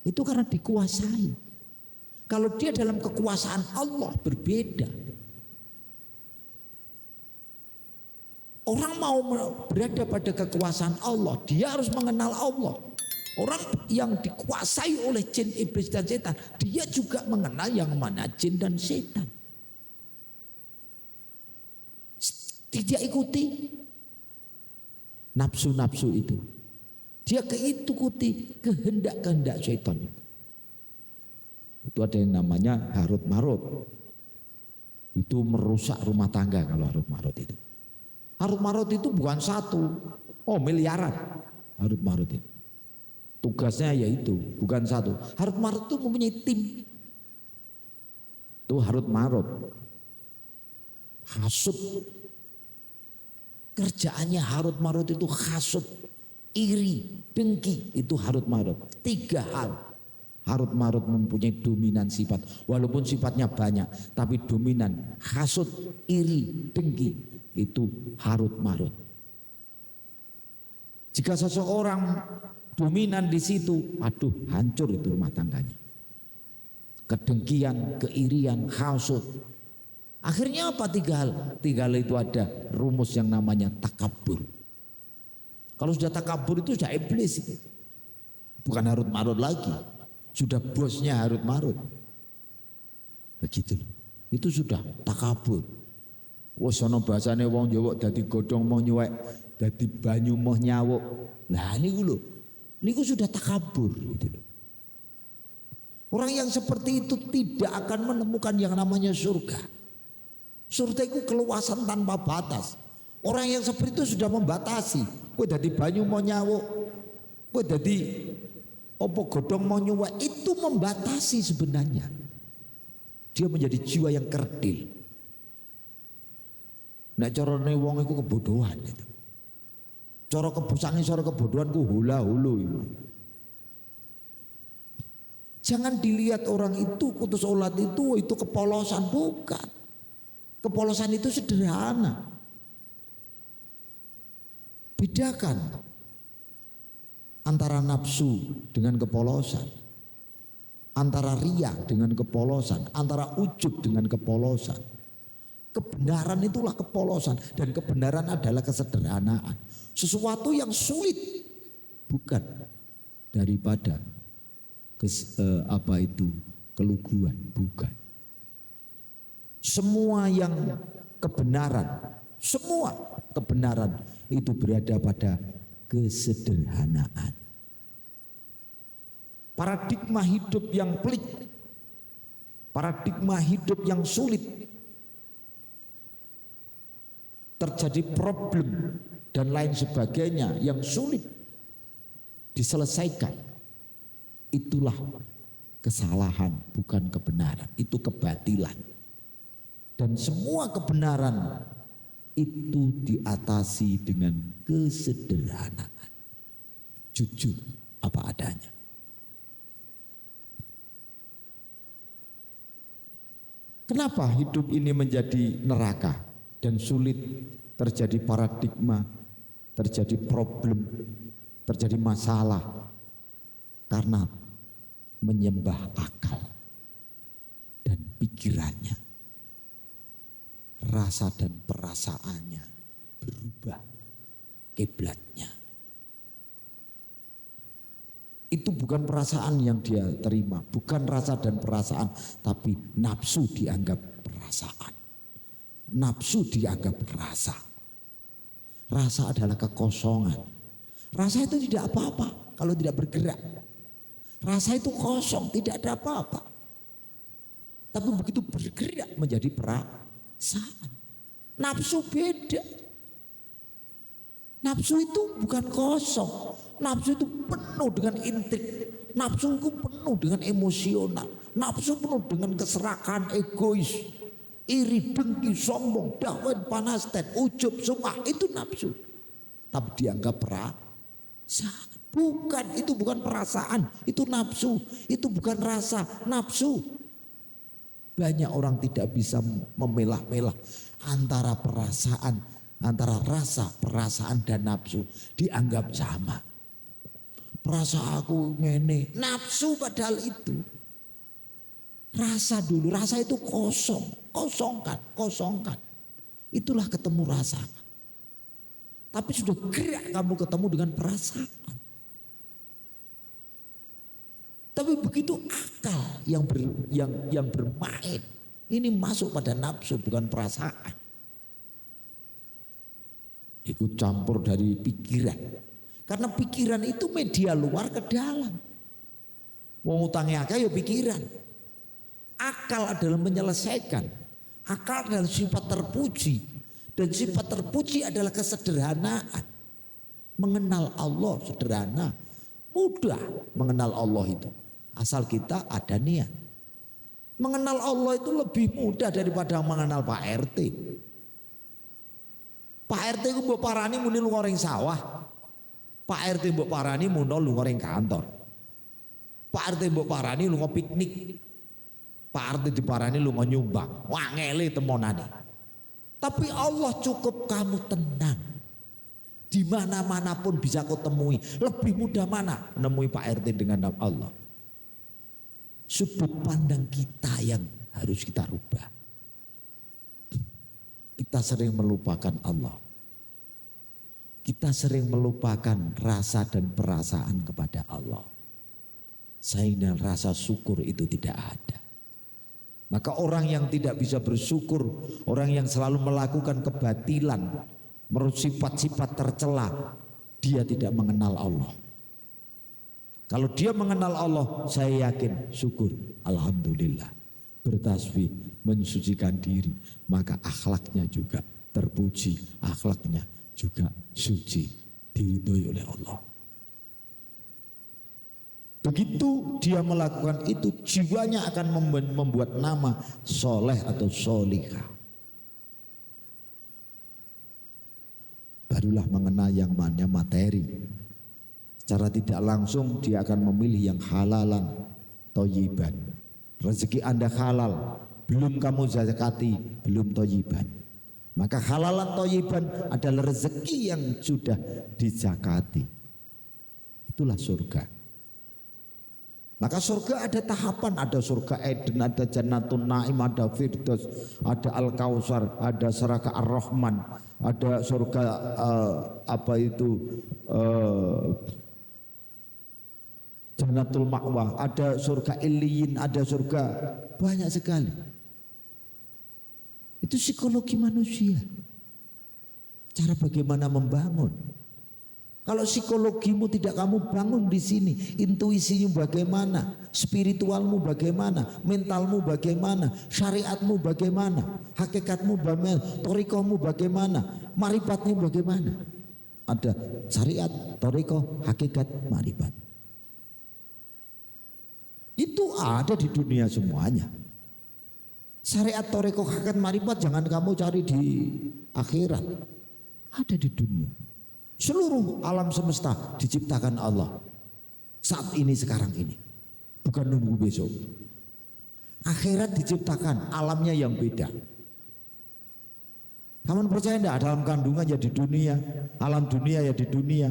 Itu karena dikuasai. Kalau dia dalam kekuasaan Allah berbeda. Orang mau berada pada kekuasaan Allah, dia harus mengenal Allah. Orang yang dikuasai oleh jin, iblis dan setan, dia juga mengenal yang mana jin dan setan. Tidak ikuti nafsu-nafsu itu. Dia keikuti kehendak-kehendak setan. Itu ada yang namanya harut marut. Itu merusak rumah tangga kalau harut marut itu. Harut marut itu bukan satu, miliaran harut marut itu. Tugasnya yaitu bukan satu. Harut marut itu mempunyai tim. Itu harut marut. Hasut. Kerjaannya harut marut itu hasut, iri, dengki, itu harut marut. 3 hal. Harut marut mempunyai dominan sifat. Walaupun sifatnya banyak, tapi dominan hasut, iri, dengki. Itu harut marut. Jika seseorang dominan di situ, aduh hancur itu rumah tangganya. Kedengkian, keirian, hasut. Akhirnya apa 3 hal? 3 hal itu ada rumus yang namanya takabur. Kalau sudah takabur itu sudah iblis itu. Bukan harut marut lagi. Sudah bosnya harut marut. Begitu. Itu sudah takabur. Wes ana bahasane wong Jawa dadi godhong mau nyuwek, dadi banyu mau nyawuk. Lah niku lho. Niku sudah takabur gitu loh. Orang yang seperti itu tidak akan menemukan yang namanya surga. Surga itu keluasan tanpa batas. Orang yang seperti itu sudah membatasi. Kowe dadi banyu mau nyawuk, kowe dadi apa godhong mau nyuwek, itu membatasi sebenarnya. Dia menjadi jiwa yang kerdil. Nek carane wong iku kebodohan itu. Cara kebusange cara kebodohan ku hula-hulu itu. Jangan dilihat orang itu putus sholat itu kepolosan, bukan. Kepolosan itu sederhana. Bedakan antara nafsu dengan kepolosan, antara riya dengan kepolosan, antara ujub dengan kepolosan. Kebenaran itulah kepolosan, dan kebenaran adalah kesederhanaan. Sesuatu yang sulit bukan daripada keluguan, bukan. Semua kebenaran itu berada pada kesederhanaan. Paradigma hidup yang pelik, paradigma hidup yang sulit, terjadi problem dan lain sebagainya yang sulit diselesaikan, itulah kesalahan, bukan kebenaran. Itu kebatilan. Dan semua kebenaran itu diatasi dengan kesederhanaan, jujur apa adanya. Kenapa hidup ini menjadi neraka dan sulit? Terjadi paradigma, terjadi problem, terjadi masalah karena menyembah akal dan pikirannya. Rasa dan perasaannya berubah kiblatnya. Itu bukan perasaan yang dia terima, bukan rasa dan perasaan, tapi nafsu dianggap perasaan, nafsu dianggap rasa. Rasa adalah kekosongan. Rasa itu tidak apa-apa kalau tidak bergerak. Rasa itu kosong, tidak ada apa-apa. Tapi begitu bergerak menjadi perasaan. Nafsu beda. Nafsu itu bukan kosong. Nafsu itu penuh dengan intrik. Nafsu itu penuh dengan emosional. Nafsu penuh dengan keserakan, egois, iri, dengki, sombong, dahwan, panas, ujub, sumpah. Itu nafsu. Tapi dianggap perasaan. Bukan, itu bukan perasaan. Itu nafsu. Itu bukan rasa, nafsu. Banyak orang tidak bisa memilah-milah antara perasaan, antara rasa, perasaan dan nafsu. Dianggap sama. Perasa aku ngene, nafsu padahal itu. Rasa dulu, rasa itu kosong, kosongkan. Itulah ketemu rasa. Tapi sudah gerak kamu ketemu dengan perasaan. Tapi begitu akal yang bermain, ini masuk pada nafsu bukan perasaan. Ikut campur dari pikiran. Karena pikiran itu media luar ke dalam. Wong utangnya akeh ya pikiran. Akal adalah menyelesaikan. Akal adalah sifat terpuji. Dan sifat terpuji adalah kesederhanaan. Mengenal Allah sederhana. Mudah mengenal Allah itu. Asal kita ada niat. Mengenal Allah itu lebih mudah daripada mengenal Pak RT. Pak RT itu mbok parani muni lunga ring sawah. Pak RT mbok parani muno lunga ring kantor. Pak RT mbok parani lunga piknik. Pak RT diparani lunga nyumbang. Wangele temonane. Tapi Allah cukup kamu tenang. Di mana-mana pun bisa kau temui. Lebih mudah mana menemui Pak RT dengan Allah. Sudut pandang kita yang harus kita rubah. Kita sering melupakan Allah. Kita sering melupakan rasa dan perasaan kepada Allah. Sehingga rasa syukur itu tidak ada. Maka orang yang tidak bisa bersyukur, orang yang selalu melakukan kebatilan, menurut sifat-sifat tercela, dia tidak mengenal Allah. Kalau dia mengenal Allah, saya yakin syukur, alhamdulillah, bertasbih, mensucikan diri, maka akhlaknya juga terpuji, akhlaknya juga suci, diridhoi oleh Allah. Begitu dia melakukan itu, jiwanya akan membuat nama soleh atau solihah. Barulah mengenal yang namanya materi. Secara tidak langsung dia akan memilih yang halalan, toyiban. Rezeki Anda halal, belum kamu zakati, belum toyiban. Maka halalan toyiban adalah rezeki yang sudah dizakati. Itulah surga. Maka surga ada tahapan, ada surga Eden, ada Jannatun Naim, ada Firdaus, ada Al-Kausar, ada Surga Ar-Rahman, ada surga Jannatul Ma'wah, ada surga Iliyin, ada surga, banyak sekali. Itu psikologi manusia. Cara bagaimana membangun. Kalau psikologimu tidak kamu bangun di sini, intuisimu bagaimana, spiritualmu bagaimana, mentalmu bagaimana, syariatmu bagaimana, hakikatmu bagaimana, thariqahmu bagaimana, marifatmu bagaimana. Ada syariat, thariqah, hakikat, marifat. Itu ada di dunia semuanya. Syariat, thariqah, hakikat, marifat jangan kamu cari di akhirat. Ada di dunia. Seluruh alam semesta diciptakan Allah saat ini, sekarang ini, bukan nunggu besok. Akhirat diciptakan alamnya yang beda. Kamu percaya enggak? Dalam kandungan ya di dunia, alam dunia ya di dunia.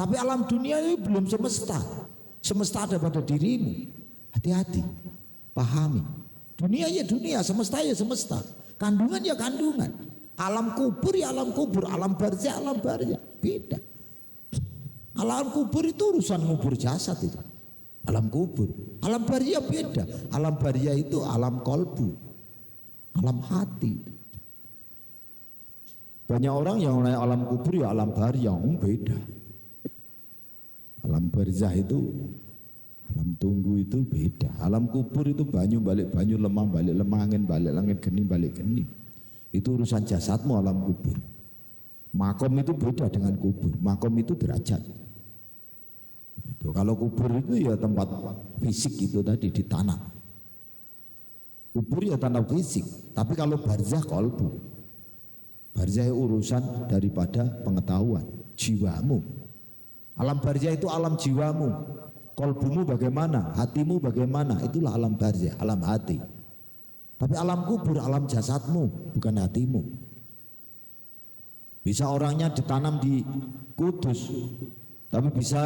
Tapi alam dunia ini belum semesta. Semesta ada pada dirimu. Hati-hati, pahami. Dunia ya dunia, semesta ya semesta. Kandungan ya kandungan. Alam kubur ya alam kubur, alam barzah alam barzah, beda. Alam kubur itu urusan ngubur jasad itu. Alam kubur, alam barzah beda. Alam barzah itu alam kolbu, alam hati. Banyak orang yang naik alam kubur ya alam barzah, beda. Alam barzah itu, alam tunggu itu beda. Alam kubur itu banyu balik banyu, lemah balik lemah, angin balik angin, geni balik geni. Itu urusan jasadmu alam kubur. Makom itu beda dengan kubur. Makom itu derajat. Itu. Kalau kubur itu ya tempat fisik itu tadi di tanah. Kubur ya tanah fisik. Tapi kalau barzah kolbu. Barzah urusan daripada pengetahuan jiwamu. Alam barzah itu alam jiwamu. Kolbumu bagaimana? Hatimu bagaimana? Itulah alam barzah, alam hati. Tapi alam kubur, alam jasadmu, bukan hatimu. Bisa orangnya ditanam di Kudus, tapi bisa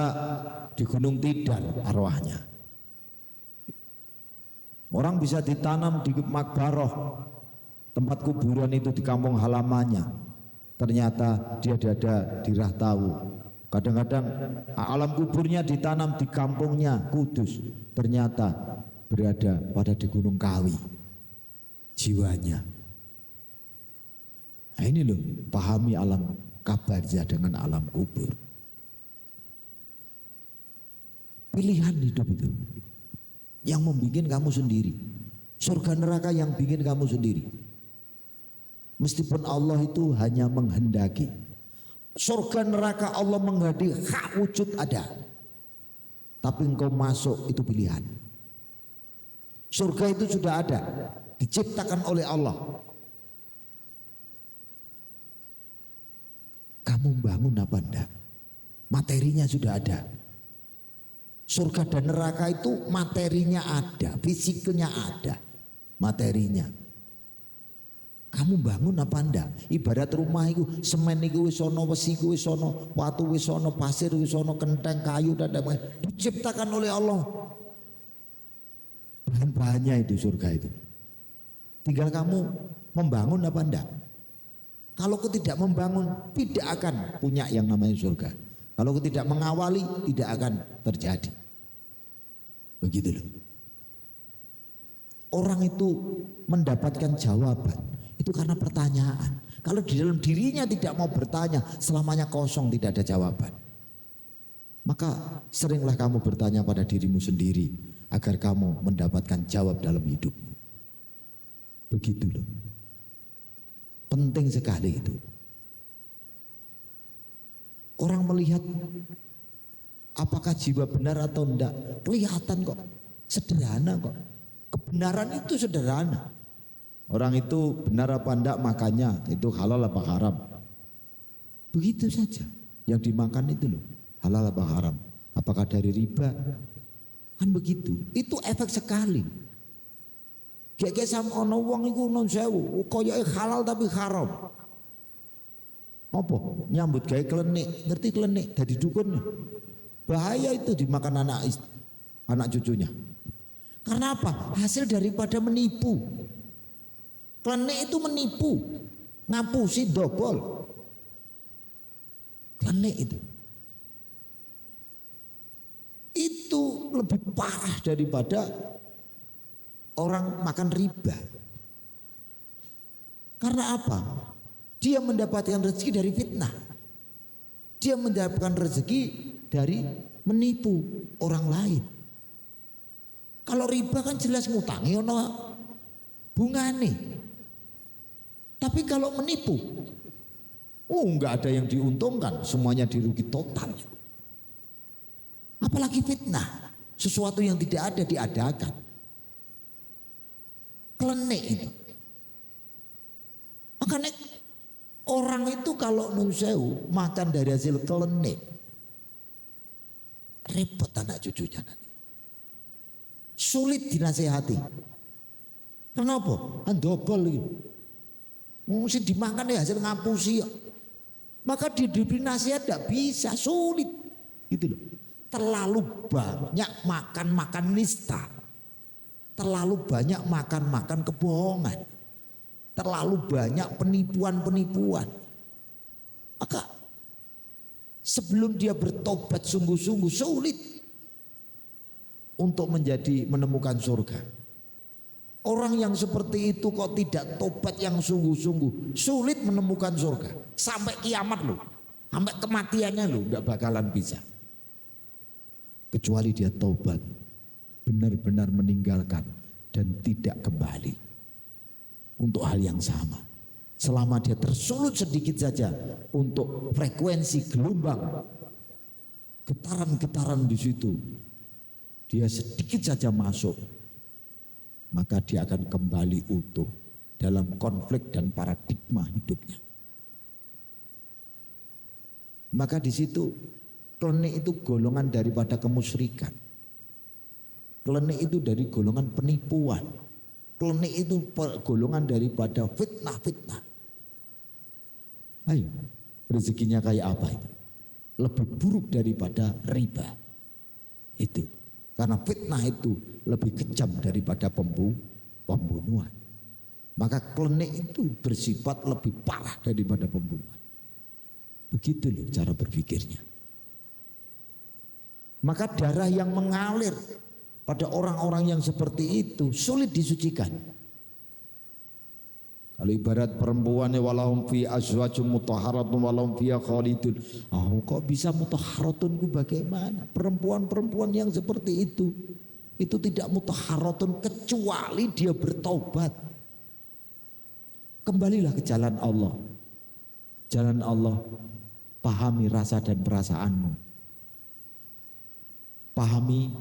di Gunung Tidar arwahnya. Orang bisa ditanam di makbaroh, tempat kuburan itu di kampung halamannya. Ternyata dia ada di Rahtawu. Kadang-kadang alam kuburnya ditanam di kampungnya Kudus. Ternyata berada pada di Gunung Kawi jiwanya. Nah ini loh, pahami alam kabarnya dengan alam kubur. Pilihan hidup itu yang membuat kamu sendiri. Surga neraka yang bikin kamu sendiri. Meskipun Allah itu hanya menghendaki. Surga neraka Allah menghendaki, hak wujud ada. Tapi engkau masuk itu pilihan. Surga itu sudah ada, diciptakan oleh Allah. Kamu bangun apa enggak? Materinya sudah ada. Surga dan neraka itu materinya ada, fisiknya ada, materinya. Kamu bangun apa enggak? Ibarat rumah itu, semen itu wis ono, besi itu wis ono, watu wis ono, pasir wis ono, kenteng, kayu dan lain-lain. Diciptakan oleh Allah. Bahan-bahannya itu surga itu. Tinggal kamu membangun apa enggak? Kalau kau tidak membangun, tidak akan punya yang namanya surga. Kalau kau tidak mengawali, tidak akan terjadi. Begitu loh. Orang itu mendapatkan jawaban itu karena pertanyaan. Kalau di dalam dirinya tidak mau bertanya, selamanya kosong, tidak ada jawaban. Maka seringlah kamu bertanya pada dirimu sendiri agar kamu mendapatkan jawab dalam hidupmu. Begitu loh. Penting sekali itu. Orang melihat apakah jiwa benar atau enggak, kelihatan kok, sederhana kok. Kebenaran itu sederhana. Orang itu benar apa enggak makannya, itu halal apa haram. Begitu saja. Yang dimakan itu loh, halal apa haram. Apakah dari riba? Kan begitu. Itu efek sekali. Kayak sama ono wong iku non sewu, koyoke halal tapi haram. Apa? Nyambut gawe klenik, ngerti klenik dadi dukun. Bahaya itu dimakan anak cucunya. Karena apa? Hasil daripada menipu. Klenik itu menipu, ngapusi dobol. Klenik itu lebih parah daripada orang makan riba. Karena apa? Dia mendapatkan rezeki dari fitnah. Dia mendapatkan rezeki dari menipu orang lain. Kalau riba kan jelas ngutangi ono bungane. Tapi kalau menipu, enggak ada yang diuntungkan, semuanya dirugi total. Apalagi fitnah, sesuatu yang tidak ada diadakan. Klenik itu. Makanya orang itu kalau nun sewu makan dari hasil klenik, repot anak cucunya nanti. Sulit dinasehati. Kenapa? Kan dobel gitu. Mesti dimakan ya hasil ngapusi. Maka diberi nasihat tidak bisa, sulit. Gitu loh. Terlalu banyak makan nista. Terlalu banyak makan kebohongan. Terlalu banyak penipuan. Maka sebelum dia bertobat sungguh-sungguh sulit untuk menemukan surga. Orang yang seperti itu kok tidak tobat yang sungguh-sungguh, sulit menemukan surga. Sampai kiamat loh, sampai kematiannya loh, nggak bakalan bisa. Kecuali dia tobat, benar-benar meninggalkan dan tidak kembali untuk hal yang sama. Selama dia tersulut sedikit saja untuk frekuensi gelombang, getaran-getaran di situ, dia sedikit saja masuk, maka dia akan kembali utuh dalam konflik dan paradigma hidupnya. Maka di situ klenik itu golongan daripada kemusyrikan. Klenik itu dari golongan penipuan. Klenik itu golongan daripada fitnah. Ayo, rezekinya kayak apa itu? lebih buruk daripada riba. Itu. Karena fitnah itu lebih kejam daripada pembunuhan. Maka klinik itu bersifat lebih parah daripada pembunuhan. Begitu loh cara berpikirnya. Maka darah yang mengalir pada orang-orang yang seperti itu sulit disucikan. Kalau ibarat perempuannya walahum fi azwajum mutahharatun walahum fiha khalidun. Oh, kok bisa mutahharatun itu bagaimana? Perempuan-perempuan yang seperti itu tidak mutahharatun kecuali dia bertaubat. Kembalilah ke jalan Allah. Jalan Allah, pahami rasa dan perasaanmu. Pahami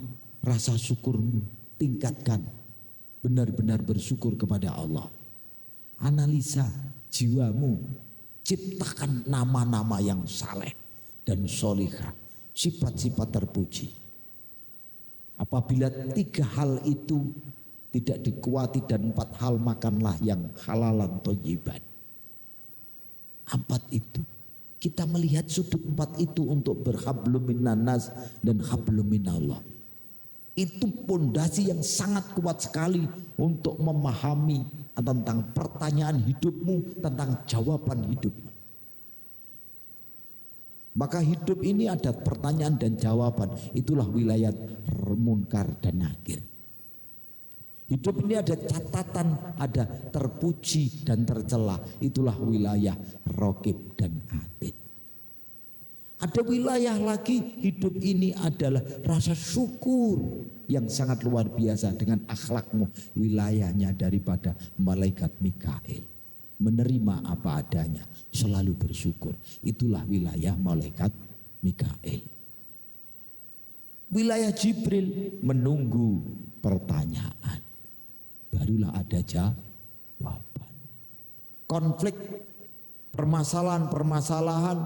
rasa syukurmu, tingkatkan. Benar-benar bersyukur kepada Allah. Analisa jiwamu, ciptakan nama-nama yang saleh dan solihah, sifat-sifat terpuji. Apabila 3 hal itu tidak dikuati dan 4 hal, makanlah yang halalan thayyiban. 4 itu kita melihat sudut 4 itu untuk berhablum minan nas dan hablum minallah. Itu pondasi yang sangat kuat sekali untuk memahami tentang pertanyaan hidupmu, tentang jawaban hidupmu. Maka hidup ini ada pertanyaan dan jawaban. Itulah wilayah munkar dan nakir. Hidup ini ada catatan, ada terpuji dan tercela. Itulah wilayah raqib dan atid. Ada wilayah lagi, hidup ini adalah rasa syukur yang sangat luar biasa dengan akhlakmu. Wilayahnya daripada malaikat Mikail. Menerima apa adanya, selalu bersyukur. Itulah wilayah malaikat Mikail. Wilayah Jibril menunggu pertanyaan. Barulah ada jawaban. Konflik, permasalahan-permasalahan,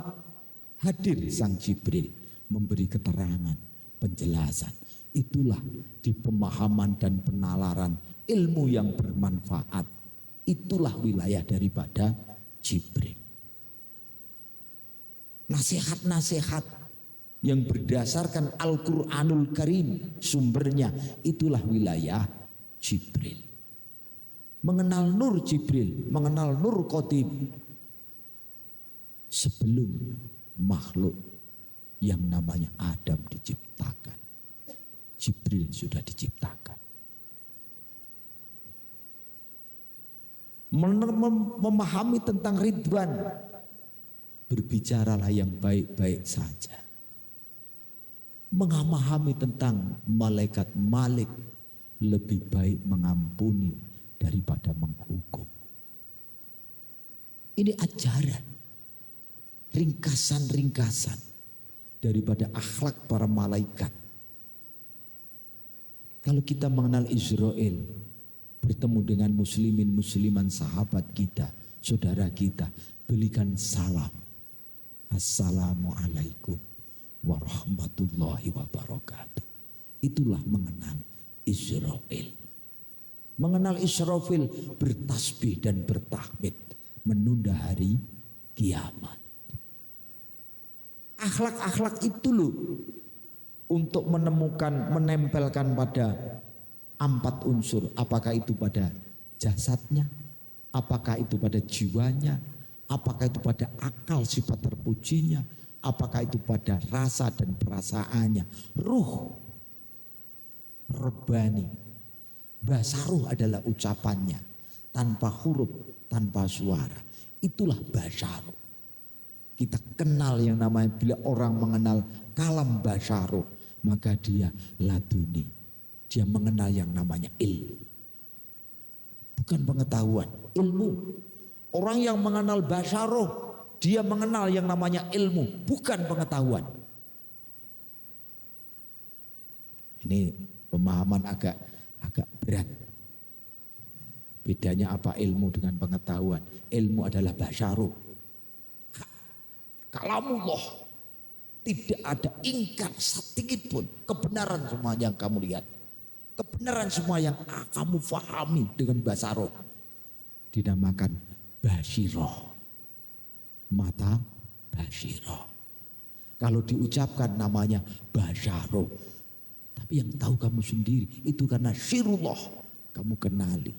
hadir sang Jibril memberi keterangan, penjelasan. Itulah di pemahaman dan penalaran ilmu yang bermanfaat. Itulah wilayah daripada Jibril. Nasihat-nasihat yang berdasarkan Al-Quranul Karim sumbernya, itulah wilayah Jibril. Mengenal nur Jibril, mengenal nur Qotib sebelum makhluk yang namanya Adam diciptakan. Jibril sudah diciptakan. Memahami tentang Ridwan, berbicaralah yang baik-baik saja. Memahami tentang malaikat Malik, lebih baik mengampuni daripada menghukum. Ini ajaran, ringkasan-ringkasan daripada akhlak para malaikat. Kalau kita mengenal Israel, bertemu dengan muslimin-musliman sahabat kita, saudara kita, berikan salam. Assalamualaikum warahmatullahi wabarakatuh. Itulah mengenal Israel. Mengenal Israfil, bertasbih dan bertahmid, menunda hari kiamat. Akhlak-akhlak itu loh untuk menemukan, menempelkan pada 4 unsur. Apakah itu pada jasadnya, apakah itu pada jiwanya, apakah itu pada akal sifat terpujinya, apakah itu pada rasa dan perasaannya, ruh, rebani. Bahasa ruh adalah ucapannya, tanpa huruf, tanpa suara. Itulah bahasa ruh. Kita kenal yang namanya, bila orang mengenal kalam bahasa ruh, maka dia laduni. Dia mengenal yang namanya ilmu. Bukan pengetahuan, ilmu. Orang yang mengenal bahasa roh, dia mengenal yang namanya ilmu, bukan pengetahuan. Ini pemahaman agak berat. Bedanya apa ilmu dengan pengetahuan? Ilmu adalah bahasa roh. Kalamullah. Tidak ada ingkar sedikit pun kebenaran semua yang kamu lihat. Kebenaran semua yang kamu fahami dengan bahasa roh. Dinamakan basiroh. Mata basiroh. Kalau diucapkan namanya basyaro. Tapi yang tahu kamu sendiri itu karena sirullah. Kamu kenali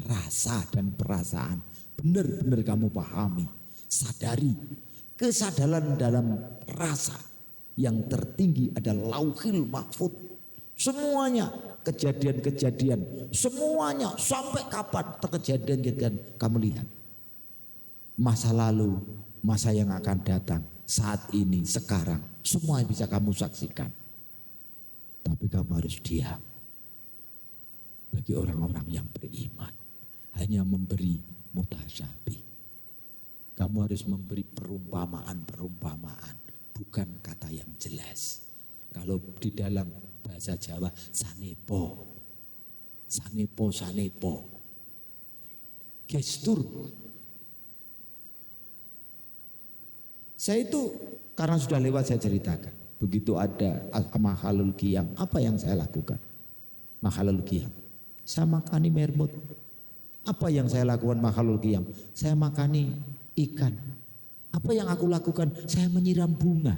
rasa dan perasaan. Benar-benar kamu pahami. Sadari kesadaran dalam rasa yang tertinggi adalah lauhil mahfud. Semuanya kejadian-kejadian. Semuanya sampai kapan kejadian-kejadian kamu lihat. Masa lalu, masa yang akan datang. Saat ini, sekarang, semua bisa kamu saksikan. Tapi kamu harus diam. Bagi orang-orang yang beriman, hanya memberi mutasyabih. Kamu harus memberi perumpamaan-perumpamaan, bukan kata yang jelas. Kalau di dalam bahasa Jawa, sanepo, sanepo, sanepo. Gestur. Saya itu karena sudah lewat saya ceritakan. Begitu ada makhlul qiyam, apa yang saya lakukan? Makhlul qiyam. Saya makani mermut. Apa yang saya lakukan makhlul qiyam? Saya makani ikan. Apa yang aku lakukan? Saya menyiram bunga.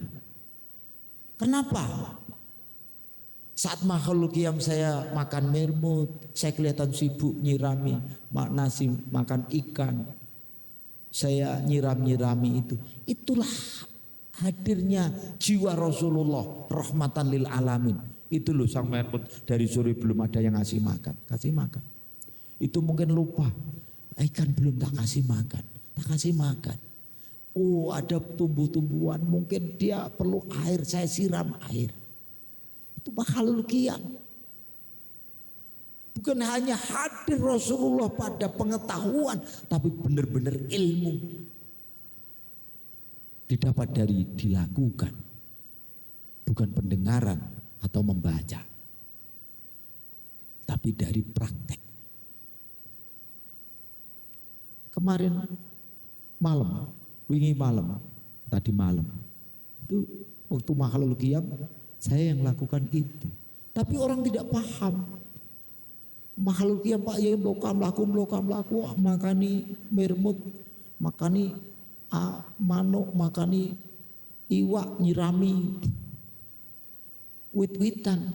Kenapa? Saat makhlul qiyam saya makan mermut, saya kelihatan sibuk nyirami nasi, makan ikan. Saya nyiram-nyirami itu. Itulah hadirnya jiwa Rasulullah rahmatan lil alamin. Itu loh sang mermut dari sore belum ada yang ngasih makan. Kasih makan. Itu mungkin lupa. Ikan belum tak kasih makan. Tak kasih makan. Oh ada tumbuh-tumbuhan mungkin dia perlu air. Saya siram air. Itu makhlul qiyam. Bukan hanya hadir Rasulullah pada pengetahuan, tapi benar-benar ilmu. Didapat dari dilakukan, bukan pendengaran atau membaca, tapi dari praktek. Kemarin malam, wingi malam, tadi malam, itu waktu makhlul qiyam, saya yang lakukan itu. Tapi orang tidak paham. Makhluk yang Pak Yai blokam laku makani mermut, makani manuk, makani iwak, nyirami wit-witan.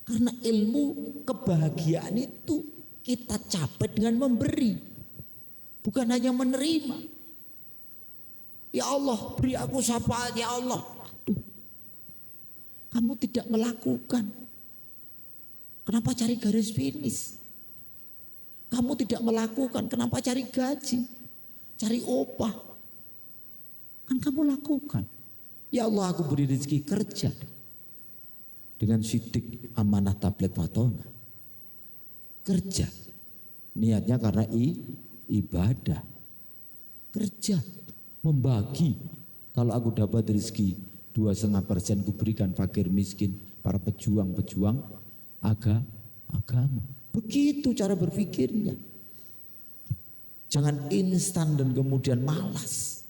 Karena ilmu kebahagiaan itu kita capai dengan memberi, bukan hanya menerima. Ya Allah beri aku syafaat ya Allah. Aduh, kamu tidak melakukan. Kenapa cari garis finish? Kamu tidak melakukan, kenapa cari gaji? Cari upah. Kan kamu lakukan. Ya Allah aku beri rezeki kerja. Dengan sidik amanah tabligh fatona. Kerja. Niatnya karena ibadah. Kerja. Membagi. Kalau aku dapat rezeki 2,5% ku berikan fakir miskin. Para pejuang-pejuang agama. Begitu cara berpikirnya. Jangan instan dan kemudian malas.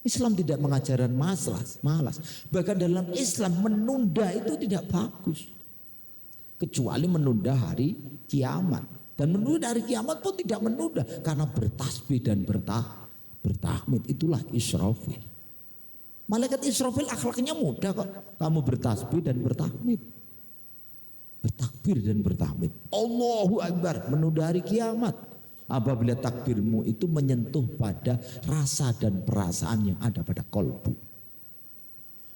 Islam tidak mengajarkan malas. Bahkan dalam Islam menunda itu tidak bagus. Kecuali menunda hari kiamat. Dan menunda hari kiamat pun tidak menunda. Karena bertasbih dan bertahmid. Itulah Israfil. Malaikat Israfil akhlaknya mudah kok. Kamu bertasbih dan bertahmid. Bertakbir dan bertahmid. Allahu Akbar, menunda hari kiamat. Apabila takbirmu itu menyentuh pada rasa dan perasaan yang ada pada kolbu.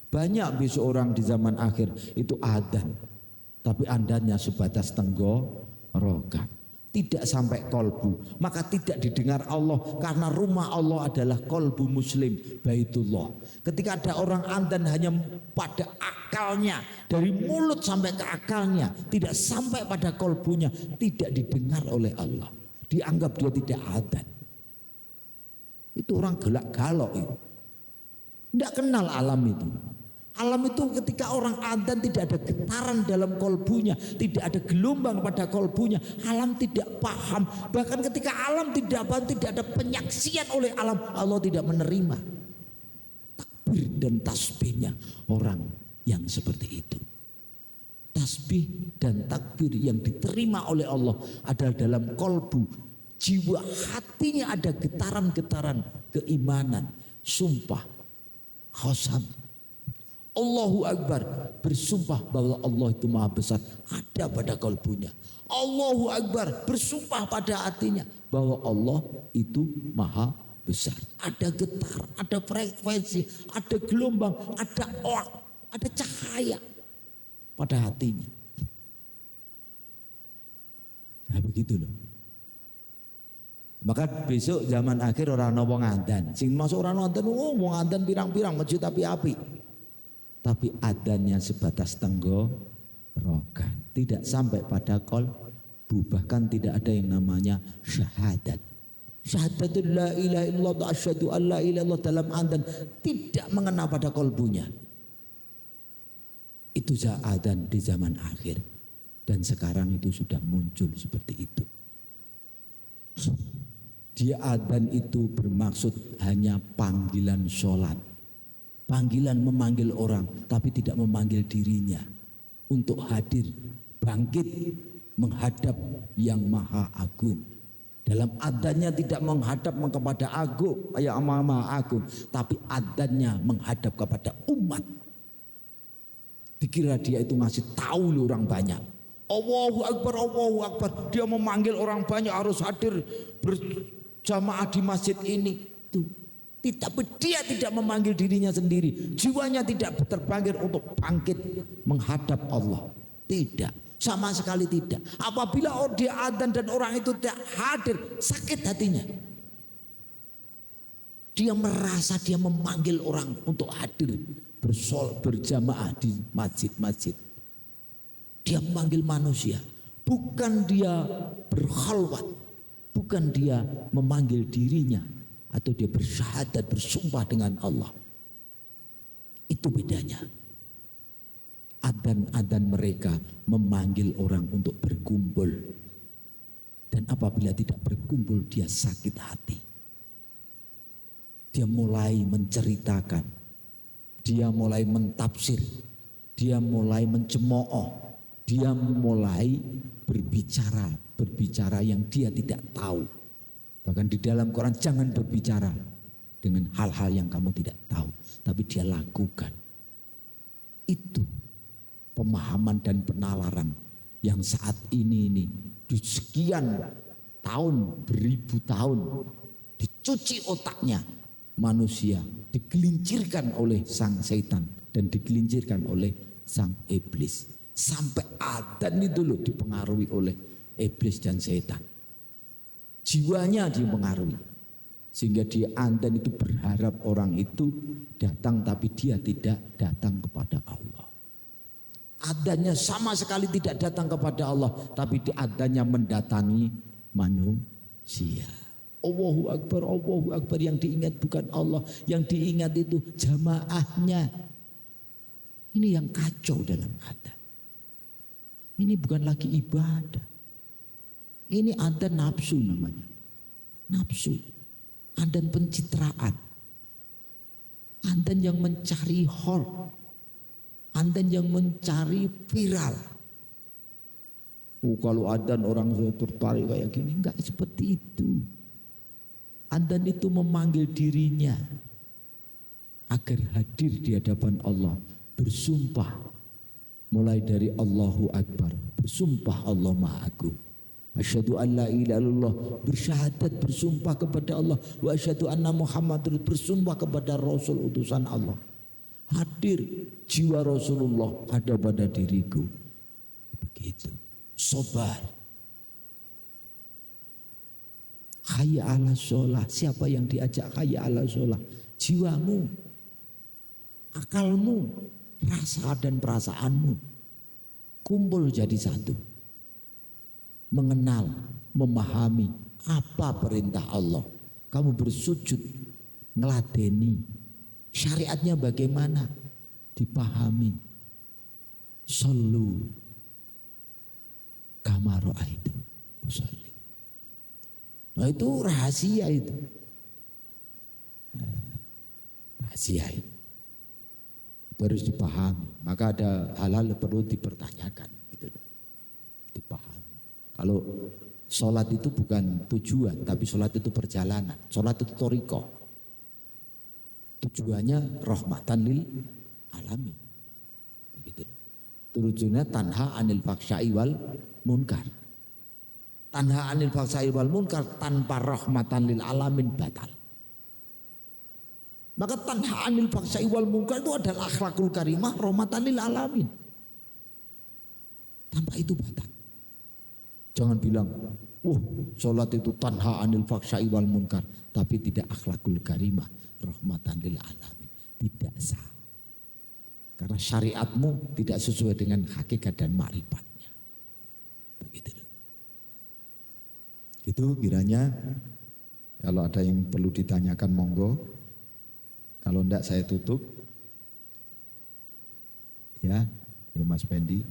Banyak besok orang di zaman akhir itu adzan, tapi adanya sebatas tenggorokan. Tidak sampai kolbu, maka tidak didengar Allah karena rumah Allah adalah kolbu muslim, baitullah. Ketika ada orang adzan hanya pada akalnya, dari mulut sampai ke akalnya, tidak sampai pada kolbunya, tidak didengar oleh Allah. Dianggap dia tidak adzan. Itu orang gelak galok itu. Tidak kenal alam itu. Alam itu ketika orang adzan tidak ada getaran dalam kolbunya, tidak ada gelombang pada kolbunya, alam tidak paham. Bahkan ketika alam tidak paham, tidak ada penyaksian oleh alam, Allah tidak menerima takbir dan tasbihnya orang yang seperti itu. Tasbih dan takbir yang diterima oleh Allah adalah dalam kolbu, jiwa hatinya ada getaran-getaran keimanan, sumpah. Khosam. Allahu Akbar, bersumpah bahwa Allah itu maha besar, ada pada kalbunya. Allahu Akbar, bersumpah pada hatinya bahwa Allah itu maha besar. Ada getar, ada frekuensi, ada gelombang, ada ada cahaya pada hatinya. Nah begitu loh. Maka besok zaman akhir orang wong ngandan. Sing masuk orang ngandan, wong ngandan pirang-pirang masjid api-api. Tapi adanya sebatas tenggorokan, tidak sampai pada qalbu, bahkan tidak ada yang namanya syahadat. Syahadatul la ilaha illallah asyhadu an la ilaha illallah dalam adzan tidak mengena pada qalbunya. Itu adzan di zaman akhir, dan sekarang itu sudah muncul seperti itu. Dia adzan itu bermaksud hanya panggilan sholat. Panggilan memanggil orang, tapi tidak memanggil dirinya untuk hadir, bangkit, menghadap yang maha agung. Dalam adzannya tidak menghadap kepada agung, ya maha agung, tapi adzannya menghadap kepada umat. Dikira dia itu ngasih tahu orang banyak. Allahu Akbar, Allahu Akbar. Dia memanggil orang banyak harus hadir berjamaah di masjid ini. Tuh. Dia tidak memanggil dirinya sendiri. Jiwanya tidak terpanggil untuk bangkit menghadap Allah. Tidak. Sama sekali tidak. Apabila dia adzan dan orang itu tidak hadir, sakit hatinya. Dia merasa dia memanggil orang untuk hadir berjamaah di masjid-masjid. Dia memanggil manusia. Bukan dia berkhalwat. Bukan dia memanggil dirinya. Atau dia bersyahadat, bersumpah dengan Allah. Itu bedanya. Adzan-adzan mereka memanggil orang untuk berkumpul. Dan apabila tidak berkumpul, dia sakit hati. Dia mulai menceritakan. Dia mulai mentafsir. Dia mulai mencemooh. Dia mulai berbicara yang dia tidak tahu. Bahkan di dalam Quran jangan berbicara dengan hal-hal yang kamu tidak tahu. Tapi dia lakukan. Itu pemahaman dan penalaran yang saat ini di sekian tahun, beribu tahun dicuci otaknya manusia. Digelincirkan oleh sang setan dan digelincirkan oleh sang iblis. Sampai adzan itu loh dipengaruhi oleh iblis dan setan. Jiwanya dipengaruhi sehingga dia adzan itu berharap orang itu datang, tapi dia tidak datang kepada Allah. Adzannya sama sekali tidak datang kepada Allah, tapi adzannya mendatangi manusia. Allahu Akbar, yang diingat bukan Allah, yang diingat itu jamaahnya. Ini yang kacau dalam adzan. Ini bukan lagi ibadah. Ini adzan nafsu namanya. Nafsu. Adzan pencitraan. Adzan yang mencari hor. Adzan yang mencari viral. Kalau adzan orang tertarik kayak gini, enggak seperti itu. Adzan itu memanggil dirinya agar hadir di hadapan Allah, bersumpah mulai dari Allahu Akbar, bersumpah Allah Maha Agung. Asyhadu an la ilaha illallah, bersyahadat, bersumpah kepada Allah. Wa asyhadu anna Muhammadur, bersumpah kepada Rasul utusan Allah. Hadir jiwa Rasulullah ada pada diriku. Begitu. Sabar. Hayya ala sholah. Siapa yang diajak hayya ala sholah? Jiwamu, akalmu, rasa dan perasaanmu kumpul jadi satu. Mengenal, memahami apa perintah Allah. Kamu bersujud, ngeladeni. Syariatnya bagaimana? Dipahami. Sallu kama ra'aitu usolli. Nah itu rahasia itu. Rahasia itu. Itu harus dipahami. Maka ada hal-hal yang perlu dipertanyakan. Gitu. Dipahami. Kalau sholat itu bukan tujuan, tapi sholat itu perjalanan. Sholat itu thariqah. Tujuannya rahmatan lil alamin. Begitu. Tujuannya tanha anil faksya'i wal munkar. Tanha anil faksya'i wal munkar tanpa rahmatan lil alamin batal. Maka tanha anil faksya'i wal munkar itu adalah akhlakul karimah rahmatan lil alamin. Tanpa itu batal. Jangan bilang, sholat itu tanha anil faksya'i wal munkar, tapi tidak akhlakul karimah rahmatan lil alamin. Tidak sah. Karena syariatmu tidak sesuai dengan hakikat dan ma'rifatnya. Begitu. Itu kiranya kalau ada yang perlu ditanyakan monggo. Kalau enggak saya tutup. Ya Mas Pendi.